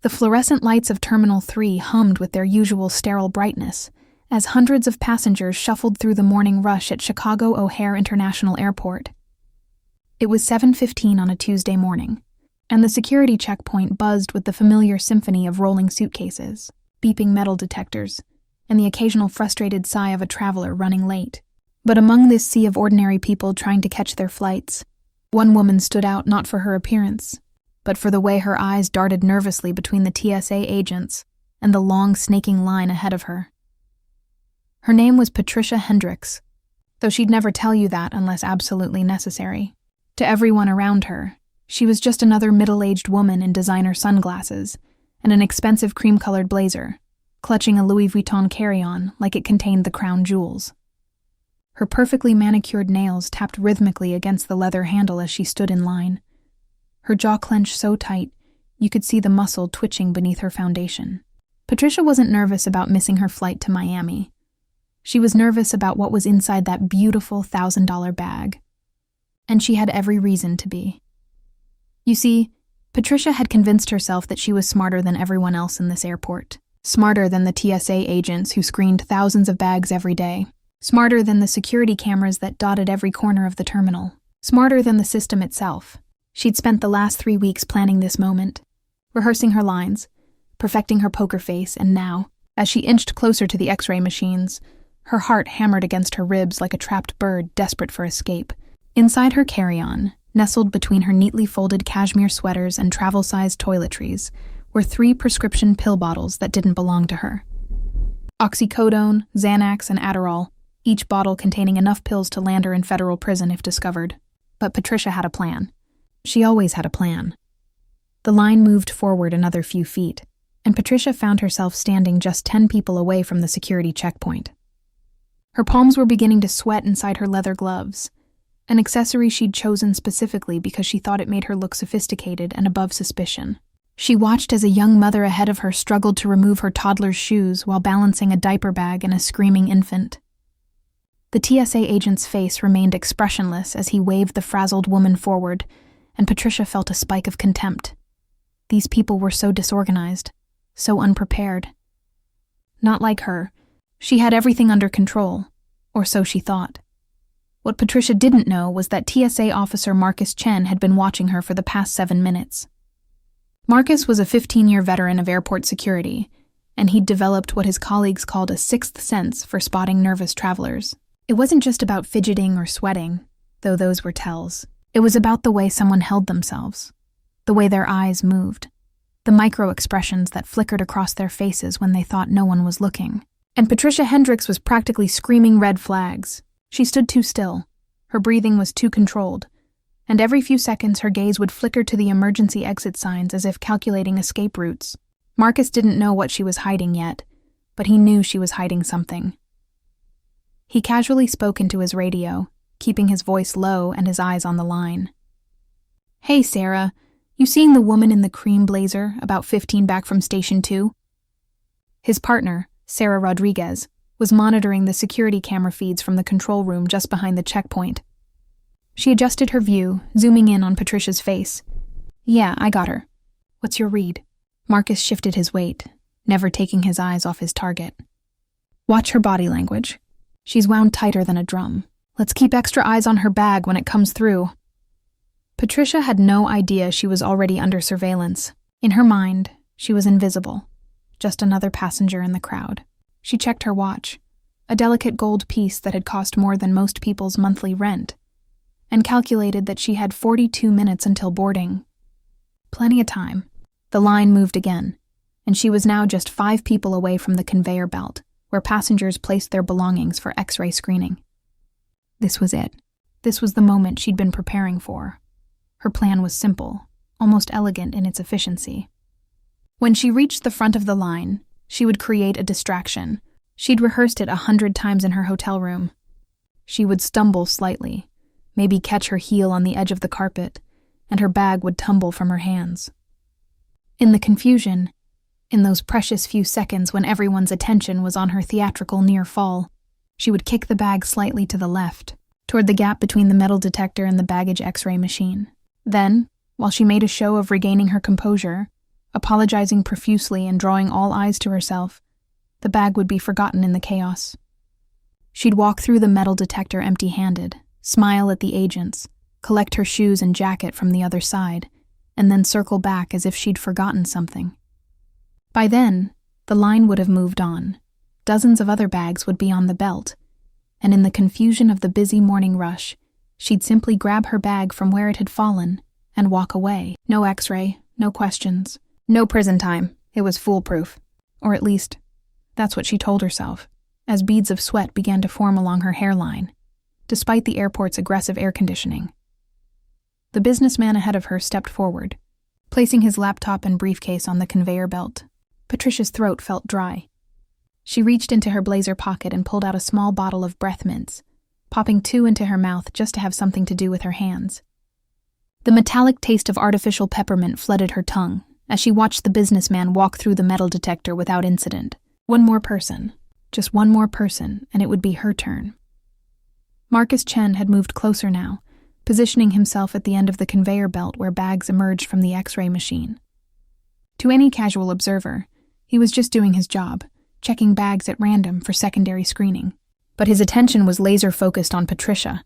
The fluorescent lights of Terminal 3 hummed with their usual sterile brightness as hundreds of passengers shuffled through the morning rush at Chicago O'Hare International Airport. It was 7:15 on a Tuesday morning, and the security checkpoint buzzed with the familiar symphony of rolling suitcases, beeping metal detectors, and the occasional frustrated sigh of a traveler running late. But among this sea of ordinary people trying to catch their flights, one woman stood out not for her appearance, but for the way her eyes darted nervously between the TSA agents and the long, snaking line ahead of her. Her name was Patricia Hendricks, though she'd never tell you that unless absolutely necessary. To everyone around her, she was just another middle-aged woman in designer sunglasses and an expensive cream-colored blazer, clutching a Louis Vuitton carry-on like it contained the crown jewels. Her perfectly manicured nails tapped rhythmically against the leather handle as she stood in line, her jaw clenched so tight you could see the muscle twitching beneath her foundation. Patricia wasn't nervous about missing her flight to Miami. She was nervous about what was inside that beautiful $1,000 bag. And she had every reason to be. You see, Patricia had convinced herself that she was smarter than everyone else in this airport. Smarter than the TSA agents who screened thousands of bags every day. Smarter than the security cameras that dotted every corner of the terminal. Smarter than the system itself. She'd spent the last 3 weeks planning this moment, rehearsing her lines, perfecting her poker face, and now, as she inched closer to the X-ray machines, her heart hammered against her ribs like a trapped bird desperate for escape. Inside her carry-on, nestled between her neatly folded cashmere sweaters and travel-sized toiletries, were 3 prescription pill bottles that didn't belong to her. Oxycodone, Xanax, and Adderall, each bottle containing enough pills to land her in federal prison if discovered. But Patricia had a plan. She always had a plan. The line moved forward another few feet, and Patricia found herself standing just 10 people away from the security checkpoint. Her palms were beginning to sweat inside her leather gloves, an accessory she'd chosen specifically because she thought it made her look sophisticated and above suspicion. She watched as a young mother ahead of her struggled to remove her toddler's shoes while balancing a diaper bag and a screaming infant. The TSA agent's face remained expressionless as he waved the frazzled woman forward, and Patricia felt a spike of contempt. These people were so disorganized, so unprepared. Not like her. She had everything under control, or so she thought. What Patricia didn't know was that TSA officer Marcus Chen had been watching her for the past 7 minutes. Marcus was a 15-year veteran of airport security, and he'd developed what his colleagues called a sixth sense for spotting nervous travelers. It wasn't just about fidgeting or sweating, though those were tells. It was about the way someone held themselves, the way their eyes moved, the micro-expressions that flickered across their faces when they thought no one was looking. And Patricia Hendricks was practically screaming red flags. She stood too still. Her breathing was too controlled, and every few seconds her gaze would flicker to the emergency exit signs as if calculating escape routes. Marcus didn't know what she was hiding yet, but he knew she was hiding something. He casually spoke into his radio, keeping his voice low and his eyes on the line. "Hey, Sarah, you seeing the woman in the cream blazer about 15 back from Station 2? His partner, Sarah Rodriguez, was monitoring the security camera feeds from the control room just behind the checkpoint. She adjusted her view, zooming in on Patricia's face. "Yeah, I got her. What's your read?" Marcus shifted his weight, never taking his eyes off his target. "Watch her body language. She's wound tighter than a drum. Let's keep extra eyes on her bag when it comes through." Patricia had no idea she was already under surveillance. In her mind, she was invisible, just another passenger in the crowd. She checked her watch, a delicate gold piece that had cost more than most people's monthly rent, and calculated that she had 42 minutes until boarding. Plenty of time. The line moved again, and she was now just 5 people away from the conveyor belt, where passengers placed their belongings for X-ray screening. This was it. This was the moment she'd been preparing for. Her plan was simple, almost elegant in its efficiency. When she reached the front of the line, she would create a distraction. She'd rehearsed it 100 times in her hotel room. She would stumble slightly, maybe catch her heel on the edge of the carpet, and her bag would tumble from her hands. In the confusion, in those precious few seconds when everyone's attention was on her theatrical near fall, she would kick the bag slightly to the left, toward the gap between the metal detector and the baggage X-ray machine. Then, while she made a show of regaining her composure, apologizing profusely and drawing all eyes to herself, the bag would be forgotten in the chaos. She'd walk through the metal detector empty-handed, smile at the agents, collect her shoes and jacket from the other side, and then circle back as if she'd forgotten something. By then, the line would have moved on. Dozens of other bags would be on the belt, and in the confusion of the busy morning rush, she'd simply grab her bag from where it had fallen and walk away. No X-ray, no questions, no prison time. It was foolproof. Or at least, that's what she told herself, as beads of sweat began to form along her hairline, despite the airport's aggressive air conditioning. The businessman ahead of her stepped forward, placing his laptop and briefcase on the conveyor belt. Patricia's throat felt dry. She reached into her blazer pocket and pulled out a small bottle of breath mints, popping 2 into her mouth just to have something to do with her hands. The metallic taste of artificial peppermint flooded her tongue as she watched the businessman walk through the metal detector without incident. One more person, just one more person, and it would be her turn. Marcus Chen had moved closer now, positioning himself at the end of the conveyor belt where bags emerged from the X-ray machine. To any casual observer, he was just doing his job, checking bags at random for secondary screening. But his attention was laser-focused on Patricia.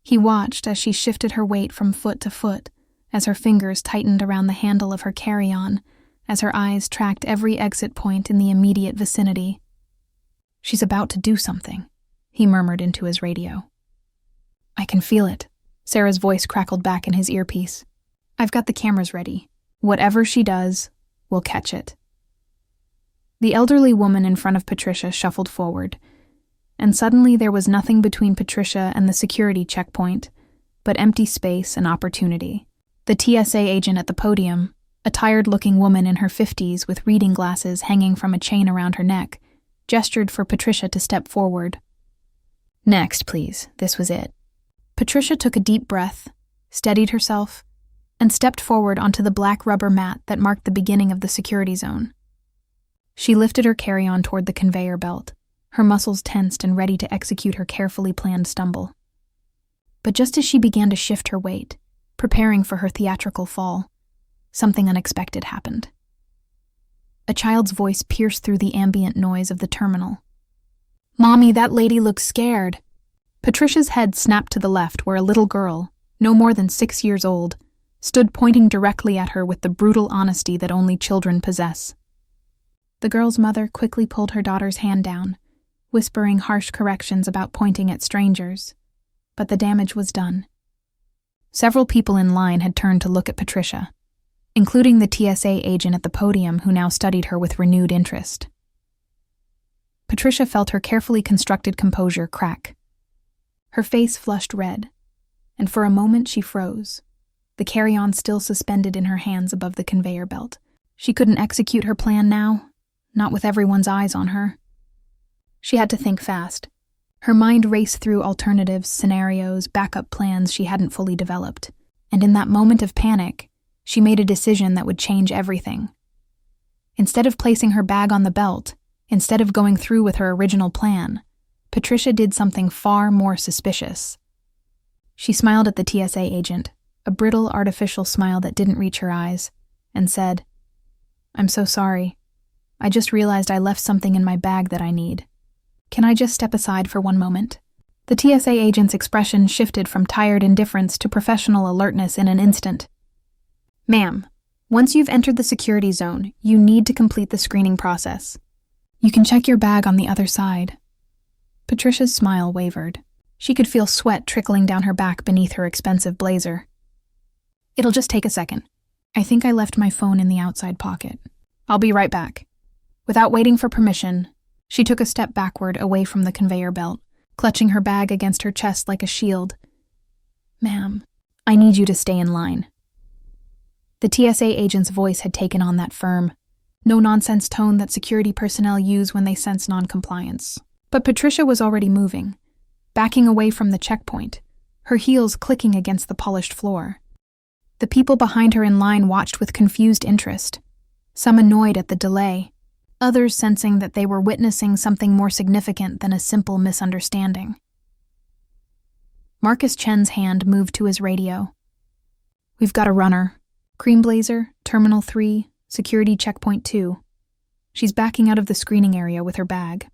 He watched as she shifted her weight from foot to foot, as her fingers tightened around the handle of her carry-on, as her eyes tracked every exit point in the immediate vicinity. "She's about to do something," he murmured into his radio. "I can feel it," Sarah's voice crackled back in his earpiece. "I've got the cameras ready. Whatever she does, we'll catch it." The elderly woman in front of Patricia shuffled forward, and suddenly there was nothing between Patricia and the security checkpoint but empty space and opportunity. The TSA agent at the podium, a tired-looking woman in her 50s with reading glasses hanging from a chain around her neck, gestured for Patricia to step forward. "Next, please." This was it. Patricia took a deep breath, steadied herself, and stepped forward onto the black rubber mat that marked the beginning of the security zone. She lifted her carry-on toward the conveyor belt, her muscles tensed and ready to execute her carefully planned stumble. But just as she began to shift her weight, preparing for her theatrical fall, something unexpected happened. A child's voice pierced through the ambient noise of the terminal. "Mommy, that lady looks scared." Patricia's head snapped to the left where a little girl, no more than 6 years old, stood pointing directly at her with the brutal honesty that only children possess. The girl's mother quickly pulled her daughter's hand down, whispering harsh corrections about pointing at strangers, but the damage was done. Several people in line had turned to look at Patricia, including the TSA agent at the podium who now studied her with renewed interest. Patricia felt her carefully constructed composure crack. Her face flushed red, and for a moment she froze, the carry-on still suspended in her hands above the conveyor belt. She couldn't execute her plan now, not with everyone's eyes on her. She had to think fast. Her mind raced through alternatives, scenarios, backup plans she hadn't fully developed, and in that moment of panic, she made a decision that would change everything. Instead of placing her bag on the belt, instead of going through with her original plan, Patricia did something far more suspicious. She smiled at the TSA agent, a brittle, artificial smile that didn't reach her eyes, and said, "I'm so sorry. I just realized I left something in my bag that I need. Can I just step aside for one moment?" The TSA agent's expression shifted from tired indifference to professional alertness in an instant. "Ma'am, once you've entered the security zone, you need to complete the screening process. You can check your bag on the other side." Patricia's smile wavered. She could feel sweat trickling down her back beneath her expensive blazer. "It'll just take a second. I think I left my phone in the outside pocket. I'll be right back." Without waiting for permission, she took a step backward away from the conveyor belt, clutching her bag against her chest like a shield. "Ma'am, I need you to stay in line." The TSA agent's voice had taken on that firm, no-nonsense tone that security personnel use when they sense noncompliance. But Patricia was already moving, backing away from the checkpoint, her heels clicking against the polished floor. The people behind her in line watched with confused interest, some annoyed at the delay, others sensing that they were witnessing something more significant than a simple misunderstanding. Marcus Chen's hand moved to his radio. "We've got a runner. Cream blazer, Terminal 3, Security checkpoint 2. She's backing out of the screening area with her bag.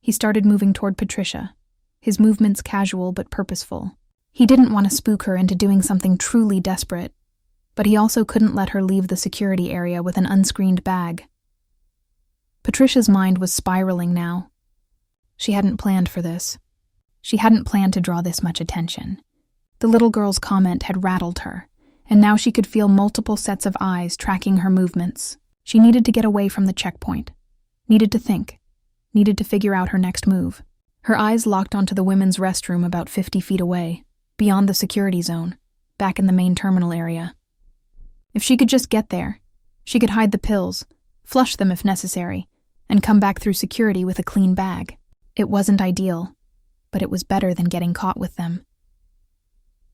He started moving toward Patricia, his movements casual but purposeful. He didn't want to spook her into doing something truly desperate, but he also couldn't let her leave the security area with an unscreened bag. Patricia's mind was spiraling now. She hadn't planned for this. She hadn't planned to draw this much attention. The little girl's comment had rattled her, and now she could feel multiple sets of eyes tracking her movements. She needed to get away from the checkpoint, needed to think, needed to figure out her next move. Her eyes locked onto the women's restroom about 50 feet away, beyond the security zone, back in the main terminal area. If she could just get there, she could hide the pills, flush them if necessary, and come back through security with a clean bag. It wasn't ideal, but it was better than getting caught with them.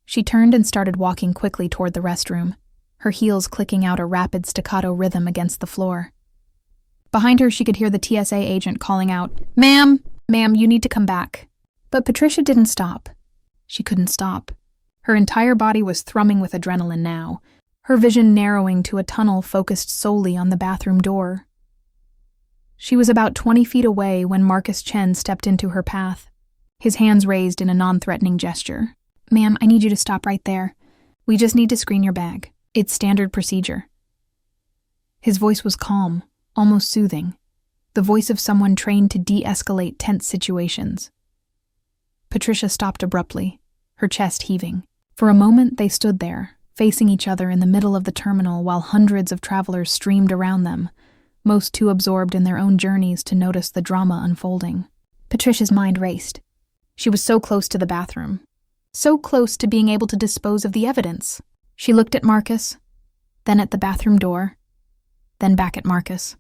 She turned and started walking quickly toward the restroom, her heels clicking out a rapid staccato rhythm against the floor. Behind her, she could hear the TSA agent calling out, "Ma'am, you need to come back." But Patricia didn't stop. She couldn't stop. Her entire body was thrumming with adrenaline now, her vision narrowing to a tunnel focused solely on the bathroom door. She was about 20 feet away when Marcus Chen stepped into her path, his hands raised in a non-threatening gesture. "Ma'am, I need you to stop right there. We just need to screen your bag. It's standard procedure." His voice was calm, almost soothing, the voice of someone trained to de-escalate tense situations. Patricia stopped abruptly, her chest heaving. For a moment, they stood there, facing each other in the middle of the terminal while hundreds of travelers streamed around them, most too absorbed in their own journeys to notice the drama unfolding. Patricia's mind raced. She was so close to the bathroom, so close to being able to dispose of the evidence. She looked at Marcus, then at the bathroom door, then back at Marcus.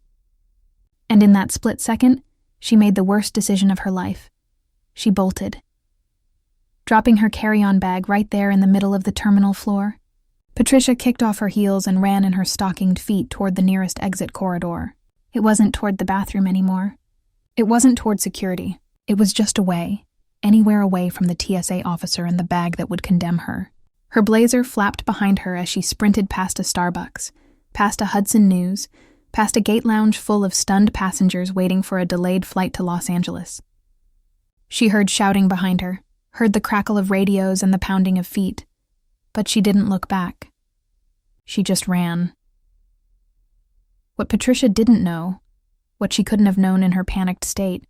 And in that split second, she made the worst decision of her life. She bolted, dropping her carry-on bag right there in the middle of the terminal floor. Patricia kicked off her heels and ran in her stockinged feet toward the nearest exit corridor. It wasn't toward the bathroom anymore. It wasn't toward security. It was just away, anywhere away from the TSA officer and the bag that would condemn her. Her blazer flapped behind her as she sprinted past a Starbucks, past a Hudson News, past a gate lounge full of stunned passengers waiting for a delayed flight to Los Angeles. She heard shouting behind her, heard the crackle of radios and the pounding of feet, but she didn't look back. She just ran. What Patricia didn't know, what she couldn't have known in her panicked state,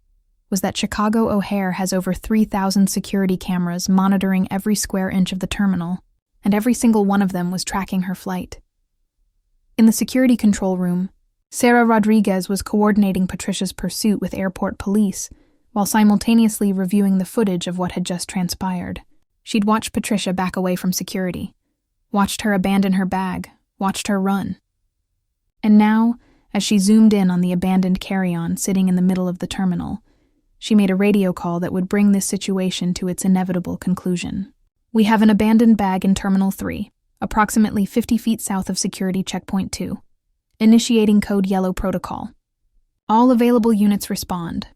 was that Chicago O'Hare has over 3,000 security cameras monitoring every square inch of the terminal, and every single one of them was tracking her flight. In the security control room, Sarah Rodriguez was coordinating Patricia's pursuit with airport police, while simultaneously reviewing the footage of what had just transpired. She'd watched Patricia back away from security, watched her abandon her bag, watched her run. And now, as she zoomed in on the abandoned carry-on sitting in the middle of the terminal, she made a radio call that would bring this situation to its inevitable conclusion. "We have an abandoned bag in Terminal 3, approximately 50 feet south of Security Checkpoint 2. Initiating Code Yellow Protocol. All available units respond."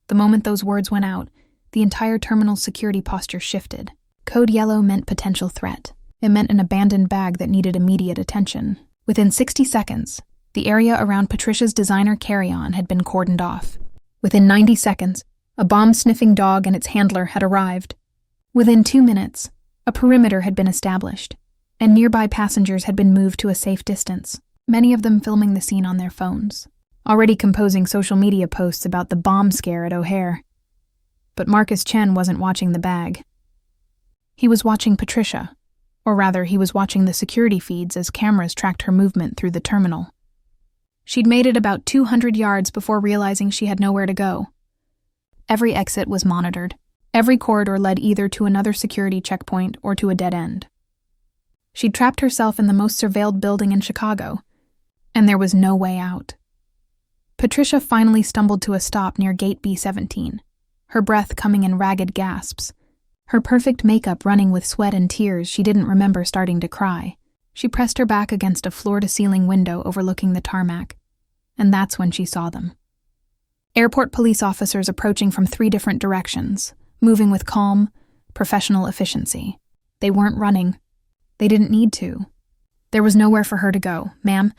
The moment those words went out, the entire terminal's security posture shifted. Code Yellow meant potential threat. It meant an abandoned bag that needed immediate attention. Within 60 seconds, the area around Patricia's designer carry-on had been cordoned off. Within 90 seconds, a bomb-sniffing dog and its handler had arrived. Within 2 minutes, a perimeter had been established, and nearby passengers had been moved to a safe distance, many of them filming the scene on their phones, already composing social media posts about the bomb scare at O'Hare. But Marcus Chen wasn't watching the bag. He was watching Patricia, or rather, he was watching the security feeds as cameras tracked her movement through the terminal. She'd made it about 200 yards before realizing she had nowhere to go. Every exit was monitored. Every corridor led either to another security checkpoint or to a dead end. She'd trapped herself in the most surveilled building in Chicago, and there was no way out. Patricia finally stumbled to a stop near Gate B-17, her breath coming in ragged gasps. Her perfect makeup running with sweat and tears, she didn't remember starting to cry. She pressed her back against a floor-to-ceiling window overlooking the tarmac, and that's when she saw them. Airport police officers approaching from 3 different directions, moving with calm, professional efficiency. They weren't running. They didn't need to. There was nowhere for her to go. "Ma'am,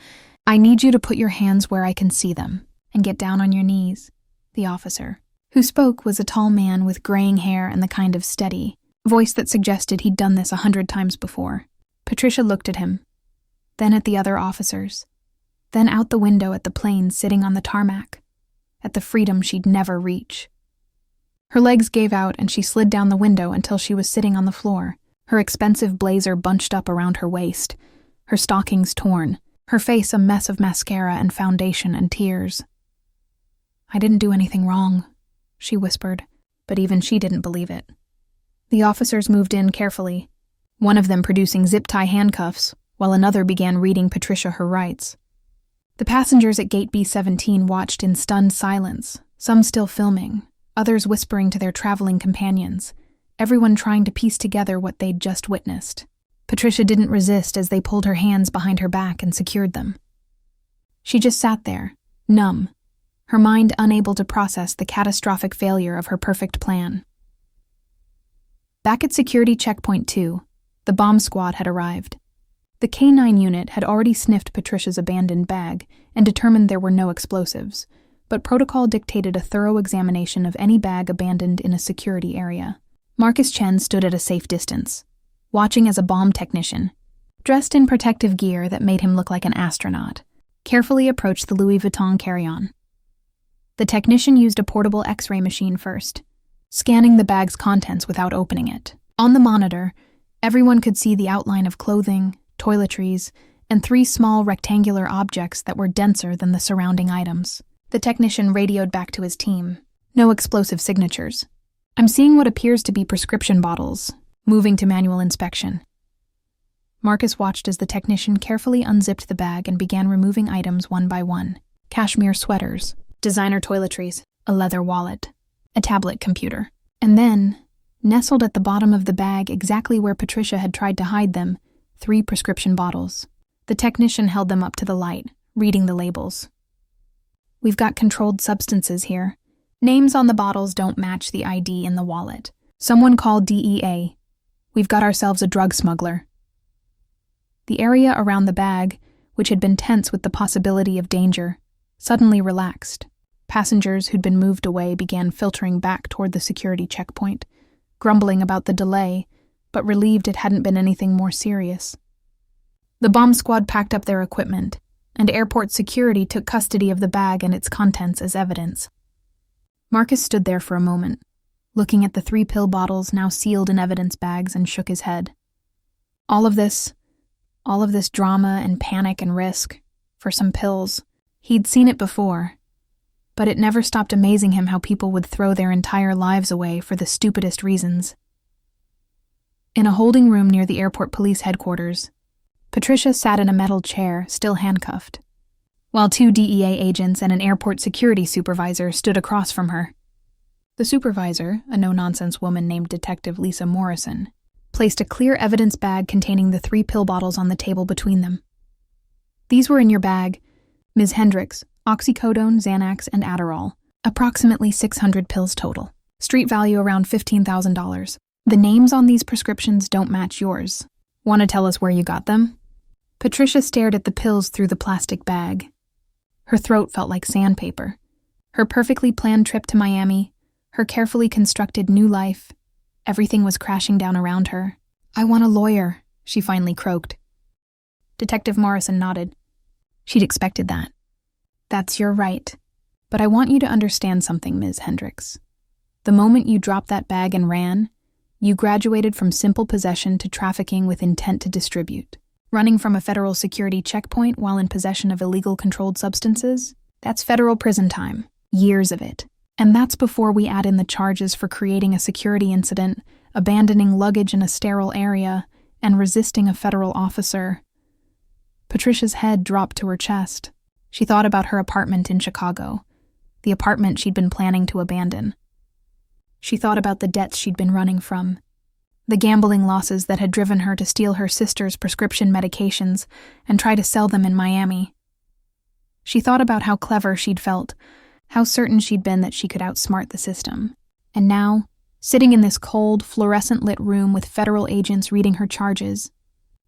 I need you to put your hands where I can see them and get down on your knees. The officer, who spoke, was a tall man with graying hair and the kind of steady voice that suggested he'd done this 100 times before. Patricia looked at him, then at the other officers, then out the window at the plane sitting on the tarmac, at the freedom she'd never reach. Her legs gave out and she slid down the window until she was sitting on the floor, her expensive blazer bunched up around her waist, her stockings torn, her face a mess of mascara and foundation and tears. I didn't do anything wrong, she whispered, but even she didn't believe it. The officers moved in carefully, one of them producing zip-tie handcuffs, while another began reading Patricia her rights. The passengers at Gate B-17 watched in stunned silence, some still filming, others whispering to their traveling companions, everyone trying to piece together what they'd just witnessed. Patricia didn't resist as they pulled her hands behind her back and secured them. She just sat there, numb, her mind unable to process the catastrophic failure of her perfect plan. Back at Security Checkpoint 2, the bomb squad had arrived. The K-9 unit had already sniffed Patricia's abandoned bag and determined there were no explosives, but protocol dictated a thorough examination of any bag abandoned in a security area. Marcus Chen stood at a safe distance, watching as a bomb technician, dressed in protective gear that made him look like an astronaut, carefully approached the Louis Vuitton carry-on. The technician used a portable X-ray machine first, scanning the bag's contents without opening it. On the monitor, everyone could see the outline of clothing, toiletries, and 3 small rectangular objects that were denser than the surrounding items. The technician radioed back to his team. No explosive signatures. I'm seeing what appears to be prescription bottles, moving to manual inspection. Marcus watched as the technician carefully unzipped the bag and began removing items one by one. Cashmere sweaters, designer toiletries, a leather wallet, a tablet computer. And then, nestled at the bottom of the bag exactly where Patricia had tried to hide them, 3 prescription bottles. The technician held them up to the light, reading the labels. We've got controlled substances here. Names on the bottles don't match the ID in the wallet. Someone called DEA. We've got ourselves a drug smuggler. The area around the bag, which had been tense with the possibility of danger, suddenly relaxed. Passengers who'd been moved away began filtering back toward the security checkpoint, grumbling about the delay, but relieved it hadn't been anything more serious. The bomb squad packed up their equipment, and airport security took custody of the bag and its contents as evidence. Marcus stood there for a moment, looking at the 3 pill bottles now sealed in evidence bags, and shook his head. All of this drama and panic and risk, for some pills. He'd seen it before, but it never stopped amazing him how people would throw their entire lives away for the stupidest reasons. In a holding room near the airport police headquarters, Patricia sat in a metal chair, still handcuffed, while 2 DEA agents and an airport security supervisor stood across from her. The supervisor, a no-nonsense woman named Detective Lisa Morrison, placed a clear evidence bag containing the 3 pill bottles on the table between them. These were in your bag, Ms. Hendricks, oxycodone, Xanax, and Adderall, approximately 600 pills total. Street value around $15,000. The names on these prescriptions don't match yours. Want to tell us where you got them? Patricia stared at the pills through the plastic bag. Her throat felt like sandpaper. Her perfectly planned trip to Miami, her carefully constructed new life, everything was crashing down around her. I want a lawyer, she finally croaked. Detective Morrison nodded. She'd expected that. That's your right. But I want you to understand something, Ms. Hendricks. The moment you dropped that bag and ran, you graduated from simple possession to trafficking with intent to distribute. Running from a federal security checkpoint while in possession of illegal controlled substances? That's federal prison time. Years of it. And that's before we add in the charges for creating a security incident, abandoning luggage in a sterile area, and resisting a federal officer. Patricia's head dropped to her chest. She thought about her apartment in Chicago, the apartment she'd been planning to abandon. She thought about the debts she'd been running from, the gambling losses that had driven her to steal her sister's prescription medications and try to sell them in Miami. She thought about how clever she'd felt, how certain she'd been that she could outsmart the system. And now, sitting in this cold, fluorescent-lit room with federal agents reading her charges,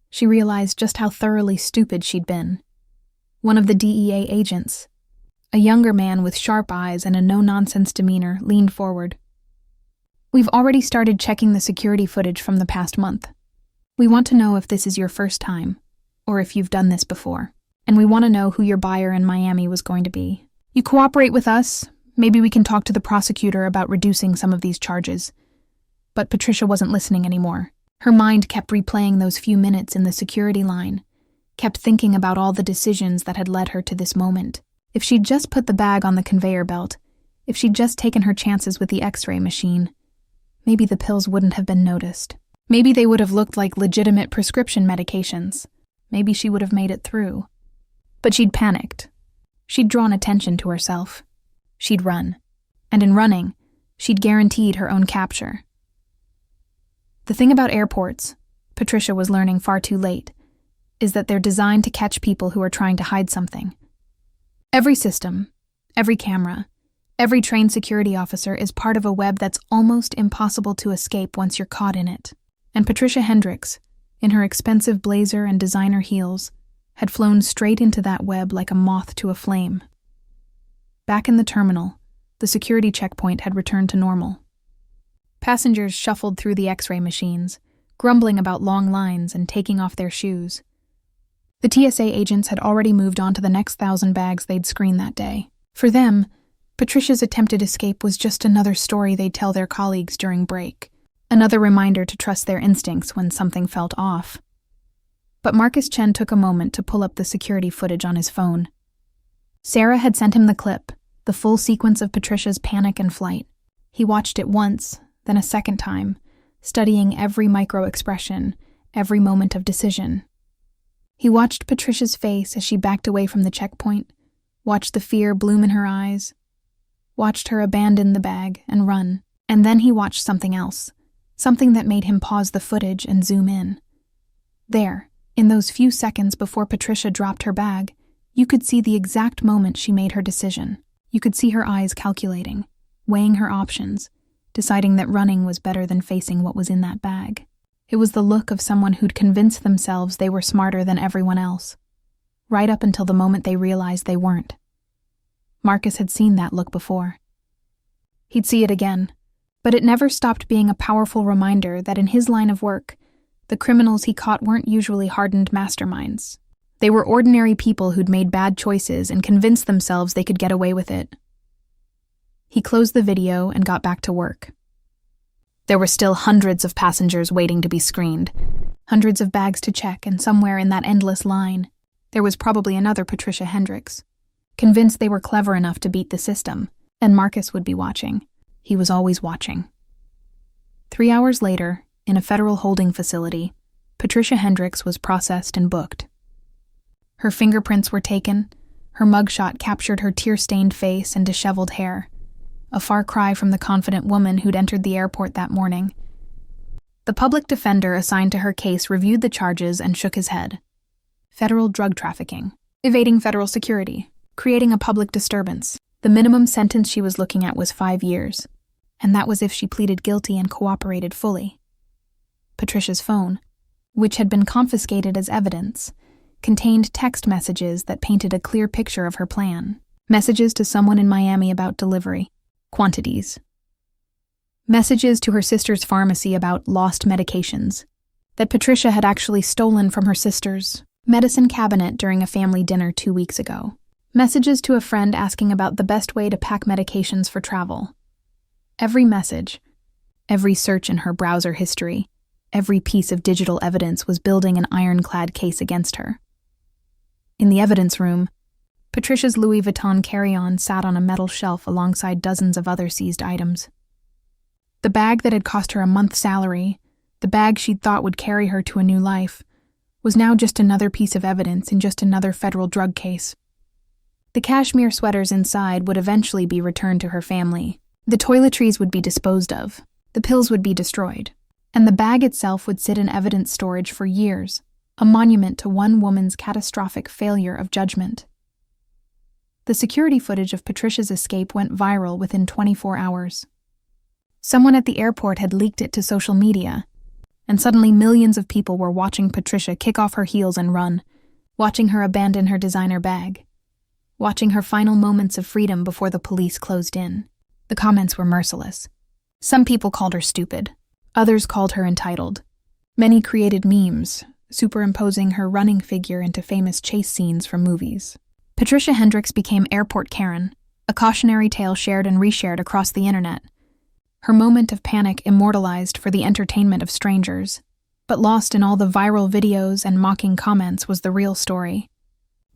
she realized just how thoroughly stupid she'd been. one of the DEA agents. A younger man with sharp eyes and a no-nonsense demeanor leaned forward. "We've already started checking the security footage from the past month. We want to know if this is your first time, or if you've done this before. And we want to know who your buyer in Miami was going to be. You cooperate with us, maybe we can talk to the prosecutor about reducing some of these charges." But Patricia wasn't listening anymore. Her mind kept replaying those few minutes in the security line, kept thinking about all the decisions that had led her to this moment. If she'd just put the bag on the conveyor belt, if she'd just taken her chances with the X-ray machine, maybe the pills wouldn't have been noticed. Maybe they would have looked like legitimate prescription medications. Maybe she would have made it through. But she'd panicked. She'd drawn attention to herself. She'd run. And in running, she'd guaranteed her own capture. The thing about airports, Patricia was learning far too late, is that they're designed to catch people who are trying to hide something. Every system, every camera, every trained security officer is part of a web that's almost impossible to escape once you're caught in it. And Patricia Hendricks, in her expensive blazer and designer heels, had flown straight into that web like a moth to a flame. Back in the terminal, the security checkpoint had returned to normal. Passengers shuffled through the X-ray machines, grumbling about long lines and taking off their shoes. The TSA agents had already moved on to the next 1,000 bags they'd screen that day. For them, Patricia's attempted escape was just another story they'd tell their colleagues during break, another reminder to trust their instincts when something felt off. But Marcus Chen took a moment to pull up the security footage on his phone. Sarah had sent him the clip, the full sequence of Patricia's panic and flight. He watched it once, then a second time, studying every micro-expression, every moment of decision. He watched Patricia's face as she backed away from the checkpoint, watched the fear bloom in her eyes, watched her abandon the bag and run, and then he watched something else, something that made him pause the footage and zoom in. There, in those few seconds before Patricia dropped her bag, you could see the exact moment she made her decision. You could see her eyes calculating, weighing her options, deciding that running was better than facing what was in that bag. It was the look of someone who'd convinced themselves they were smarter than everyone else, right up until the moment they realized they weren't. Marcus had seen that look before. He'd see it again, but it never stopped being a powerful reminder that in his line of work, the criminals he caught weren't usually hardened masterminds. They were ordinary people who'd made bad choices and convinced themselves they could get away with it. He closed the video and got back to work. There were still hundreds of passengers waiting to be screened, hundreds of bags to check, and somewhere in that endless line, there was probably another Patricia Hendricks, convinced they were clever enough to beat the system, and Marcus would be watching. He was always watching. 3 hours later, in a federal holding facility, Patricia Hendricks was processed and booked. Her fingerprints were taken, her mugshot captured her tear-stained face and disheveled hair, a far cry from the confident woman who'd entered the airport that morning. The public defender assigned to her case reviewed the charges and shook his head. Federal drug trafficking, evading federal security, creating a public disturbance. The minimum sentence she was looking at was 5 years, and that was if she pleaded guilty and cooperated fully. Patricia's phone, which had been confiscated as evidence, contained text messages that painted a clear picture of her plan. Messages to someone in Miami about delivery, quantities. Messages to her sister's pharmacy about lost medications, that Patricia had actually stolen from her sister's medicine cabinet during a family dinner 2 weeks ago. Messages to a friend asking about the best way to pack medications for travel. Every message, every search in her browser history, every piece of digital evidence was building an ironclad case against her. In the evidence room, Patricia's Louis Vuitton carry-on sat on a metal shelf alongside dozens of other seized items. The bag that had cost her a month's salary, the bag she'd thought would carry her to a new life, was now just another piece of evidence in just another federal drug case. The cashmere sweaters inside would eventually be returned to her family. The toiletries would be disposed of. The pills would be destroyed. And the bag itself would sit in evidence storage for years, a monument to one woman's catastrophic failure of judgment. The security footage of Patricia's escape went viral within 24 hours. Someone at the airport had leaked it to social media, and suddenly millions of people were watching Patricia kick off her heels and run, watching her abandon her designer bag, watching her final moments of freedom before the police closed in. The comments were merciless. Some people called her stupid. Others called her entitled. Many created memes, superimposing her running figure into famous chase scenes from movies. Patricia Hendricks became Airport Karen, a cautionary tale shared and reshared across the internet. Her moment of panic immortalized for the entertainment of strangers, but lost in all the viral videos and mocking comments was the real story.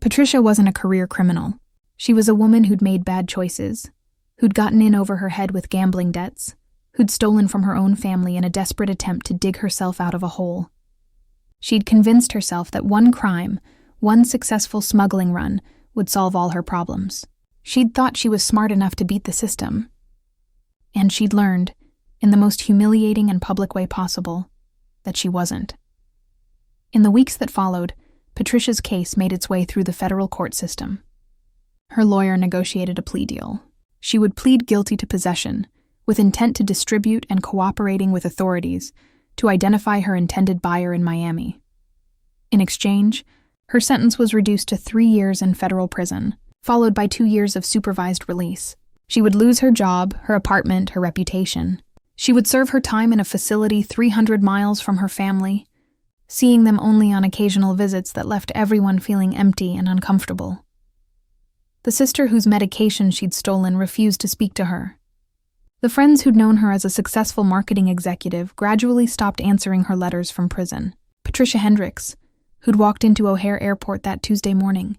Patricia wasn't a career criminal. She was a woman who'd made bad choices, who'd gotten in over her head with gambling debts, who'd stolen from her own family in a desperate attempt to dig herself out of a hole. She'd convinced herself that one crime, one successful smuggling run, would solve all her problems. She'd thought she was smart enough to beat the system. And she'd learned, in the most humiliating and public way possible, that she wasn't. In the weeks that followed, Patricia's case made its way through the federal court system. Her lawyer negotiated a plea deal. She would plead guilty to possession, with intent to distribute and cooperating with authorities to identify her intended buyer in Miami. In exchange, her sentence was reduced to 3 years in federal prison, followed by 2 years of supervised release. She would lose her job, her apartment, her reputation. She would serve her time in a facility 300 miles from her family, seeing them only on occasional visits that left everyone feeling empty and uncomfortable. The sister whose medication she'd stolen refused to speak to her. The friends who'd known her as a successful marketing executive gradually stopped answering her letters from prison. Patricia Hendricks, who'd walked into O'Hare Airport that Tuesday morning,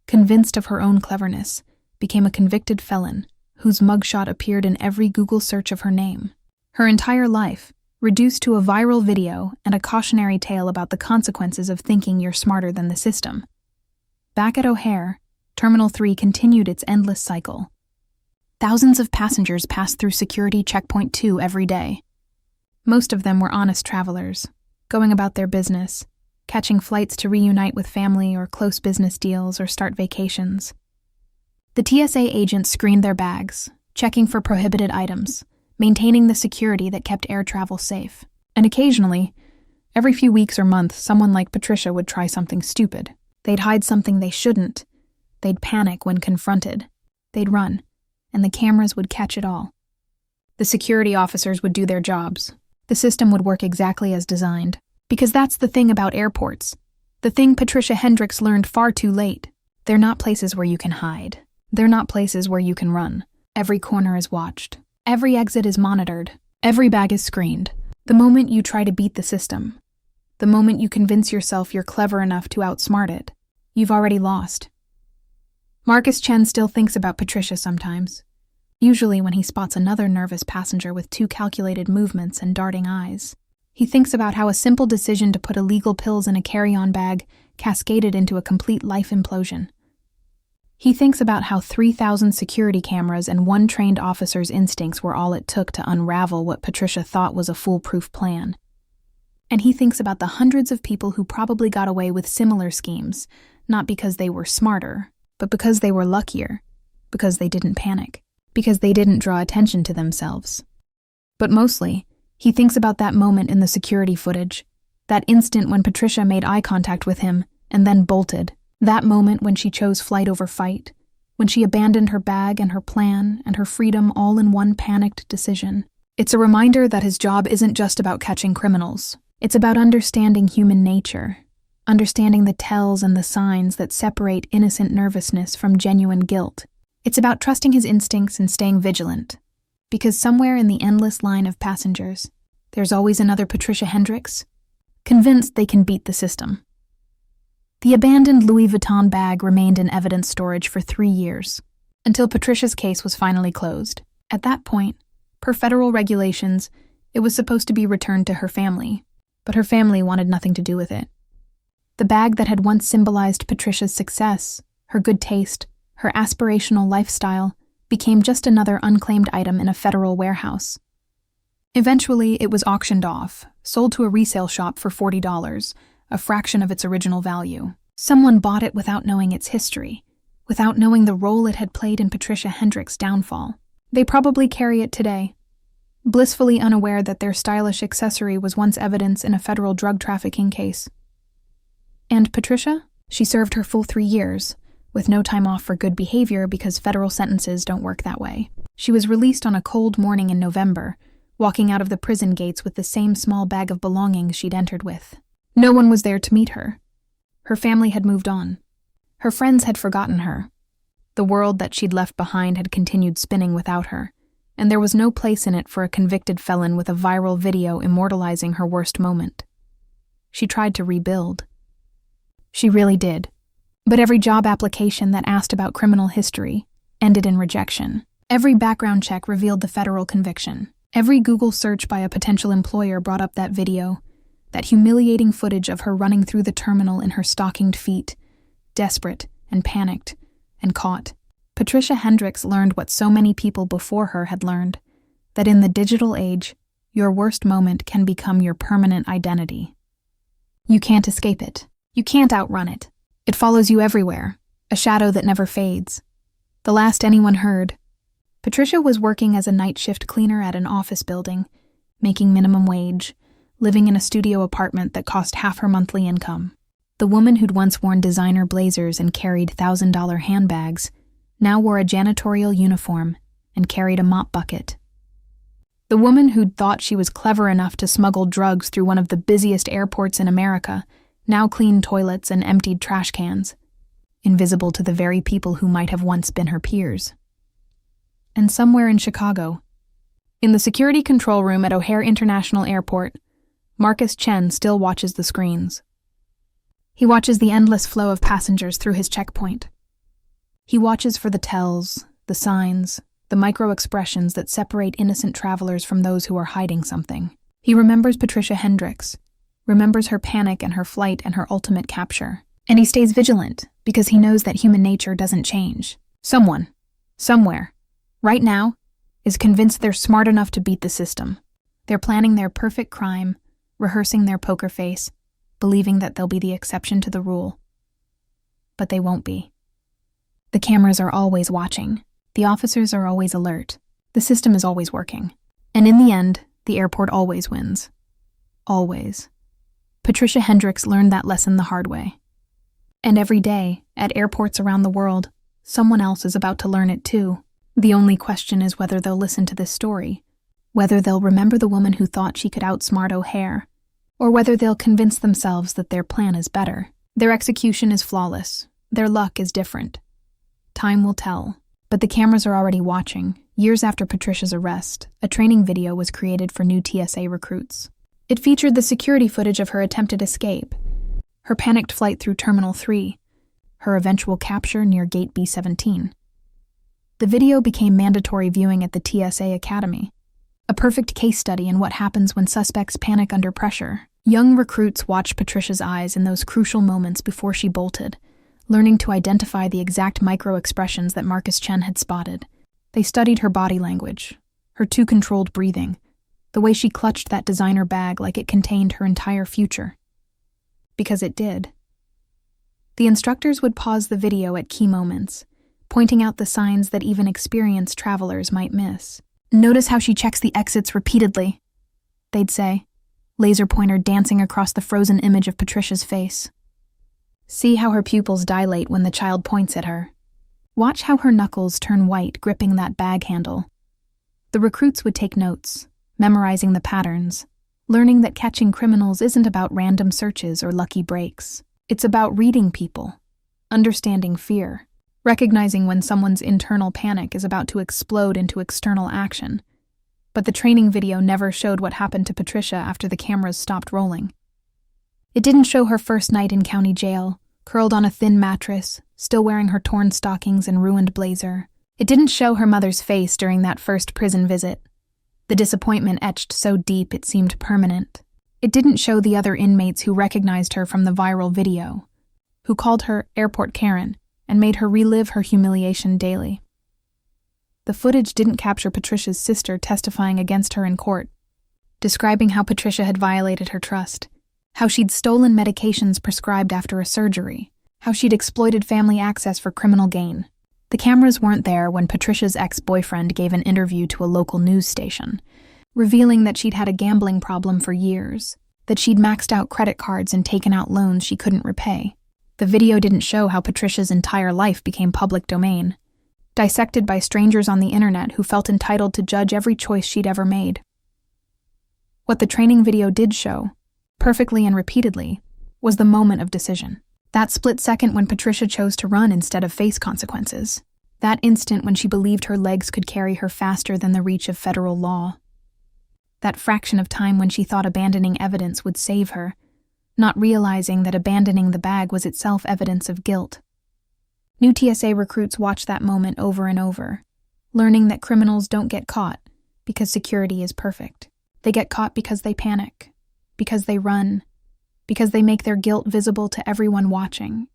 convinced of her own cleverness, became a convicted felon whose mugshot appeared in every Google search of her name. Her entire life, reduced to a viral video and a cautionary tale about the consequences of thinking you're smarter than the system. Back at O'Hare, Terminal 3 continued its endless cycle. Thousands of passengers passed through Security Checkpoint 2 every day. Most of them were honest travelers, going about their business, catching flights to reunite with family or close business deals or start vacations. The TSA agents screened their bags, checking for prohibited items, maintaining the security that kept air travel safe. And occasionally, every few weeks or months, someone like Patricia would try something stupid. They'd hide something they shouldn't. They'd panic when confronted. They'd run, and the cameras would catch it all. The security officers would do their jobs. The system would work exactly as designed. Because that's the thing about airports. The thing Patricia Hendricks learned far too late. They're not places where you can hide. They're not places where you can run. Every corner is watched. Every exit is monitored. Every bag is screened. The moment you try to beat the system, the moment you convince yourself you're clever enough to outsmart it, you've already lost. Marcus Chen still thinks about Patricia sometimes, usually when he spots another nervous passenger with too calculated movements and darting eyes. He thinks about how a simple decision to put illegal pills in a carry-on bag cascaded into a complete life implosion. He thinks about how 3,000 security cameras and one trained officer's instincts were all it took to unravel what Patricia thought was a foolproof plan. And he thinks about the hundreds of people who probably got away with similar schemes, not because they were smarter, but because they were luckier, because they didn't panic, because they didn't draw attention to themselves. But mostly, he thinks about that moment in the security footage, that instant when Patricia made eye contact with him and then bolted. That moment when she chose flight over fight, when she abandoned her bag and her plan and her freedom all in one panicked decision. It's a reminder that his job isn't just about catching criminals. It's about understanding human nature, understanding the tells and the signs that separate innocent nervousness from genuine guilt. It's about trusting his instincts and staying vigilant, because somewhere in the endless line of passengers, there's always another Patricia Hendricks, convinced they can beat the system. The abandoned Louis Vuitton bag remained in evidence storage for 3 years, until Patricia's case was finally closed. At that point, per federal regulations, it was supposed to be returned to her family, but her family wanted nothing to do with it. The bag that had once symbolized Patricia's success, her good taste, her aspirational lifestyle, became just another unclaimed item in a federal warehouse. Eventually, it was auctioned off, sold to a resale shop for $40, a fraction of its original value. Someone bought it without knowing its history, without knowing the role it had played in Patricia Hendricks' downfall. They probably carry it today, blissfully unaware that their stylish accessory was once evidence in a federal drug trafficking case. And Patricia? She served her full 3 years, with no time off for good behavior because federal sentences don't work that way. She was released on a cold morning in November, walking out of the prison gates with the same small bag of belongings she'd entered with. No one was there to meet her. Her family had moved on. Her friends had forgotten her. The world that she'd left behind had continued spinning without her, and there was no place in it for a convicted felon with a viral video immortalizing her worst moment. She tried to rebuild. She really did. But every job application that asked about criminal history ended in rejection. Every background check revealed the federal conviction. Every Google search by a potential employer brought up that video, that humiliating footage of her running through the terminal in her stockinged feet, desperate and panicked and caught. Patricia Hendricks learned what so many people before her had learned, that in the digital age, your worst moment can become your permanent identity. You can't escape it. You can't outrun it. It follows you everywhere, a shadow that never fades. The last anyone heard, Patricia was working as a night shift cleaner at an office building, making minimum wage, living in a studio apartment that cost half her monthly income. The woman who'd once worn designer blazers and carried $1,000 handbags now wore a janitorial uniform and carried a mop bucket. The woman who'd thought she was clever enough to smuggle drugs through one of the busiest airports in America now cleaned toilets and emptied trash cans, invisible to the very people who might have once been her peers. And somewhere in Chicago, in the security control room at O'Hare International Airport, Marcus Chen still watches the screens. He watches the endless flow of passengers through his checkpoint. He watches for the tells, the signs, the micro-expressions that separate innocent travelers from those who are hiding something. He remembers Patricia Hendricks, remembers her panic and her flight and her ultimate capture. And he stays vigilant because he knows that human nature doesn't change. Someone, somewhere, right now, is convinced they're smart enough to beat the system. They're planning their perfect crime, rehearsing their poker face, believing that they'll be the exception to the rule. But they won't be. The cameras are always watching. The officers are always alert. The system is always working. And in the end, the airport always wins. Always. Patricia Hendricks learned that lesson the hard way. And every day, at airports around the world, someone else is about to learn it too. The only question is whether they'll listen to this story, whether they'll remember the woman who thought she could outsmart O'Hare, or whether they'll convince themselves that their plan is better. Their execution is flawless. Their luck is different. Time will tell. But the cameras are already watching. Years after Patricia's arrest, a training video was created for new TSA recruits. It featured the security footage of her attempted escape, her panicked flight through Terminal 3, her eventual capture near Gate B-17. The video became mandatory viewing at the TSA Academy, a perfect case study in what happens when suspects panic under pressure. Young recruits watched Patricia's eyes in those crucial moments before she bolted, learning to identify the exact micro-expressions that Marcus Chen had spotted. They studied her body language, her too-controlled breathing, the way she clutched that designer bag like it contained her entire future. Because it did. The instructors would pause the video at key moments, pointing out the signs that even experienced travelers might miss. "Notice how she checks the exits repeatedly," they'd say, laser pointer dancing across the frozen image of Patricia's face. "See how her pupils dilate when the child points at her. Watch how her knuckles turn white gripping that bag handle." The recruits would take notes, memorizing the patterns, learning that catching criminals isn't about random searches or lucky breaks. It's about reading people, understanding fear, recognizing when someone's internal panic is about to explode into external action. But the training video never showed what happened to Patricia after the cameras stopped rolling. It didn't show her first night in county jail, curled on a thin mattress, still wearing her torn stockings and ruined blazer. It didn't show her mother's face during that first prison visit, the disappointment etched so deep it seemed permanent. It didn't show the other inmates who recognized her from the viral video, who called her Airport Karen and made her relive her humiliation daily. The footage didn't capture Patricia's sister testifying against her in court, describing how Patricia had violated her trust, how she'd stolen medications prescribed after a surgery, how she'd exploited family access for criminal gain. The cameras weren't there when Patricia's ex-boyfriend gave an interview to a local news station, revealing that she'd had a gambling problem for years, that she'd maxed out credit cards and taken out loans she couldn't repay. The video didn't show how Patricia's entire life became public domain, dissected by strangers on the internet who felt entitled to judge every choice she'd ever made. What the training video did show, perfectly and repeatedly, was the moment of decision. That split second when Patricia chose to run instead of face consequences. That instant when she believed her legs could carry her faster than the reach of federal law. That fraction of time when she thought abandoning evidence would save her, not realizing that abandoning the bag was itself evidence of guilt. New TSA recruits watch that moment over and over, learning that criminals don't get caught because security is perfect. They get caught because they panic, because they run, because they make their guilt visible to everyone watching,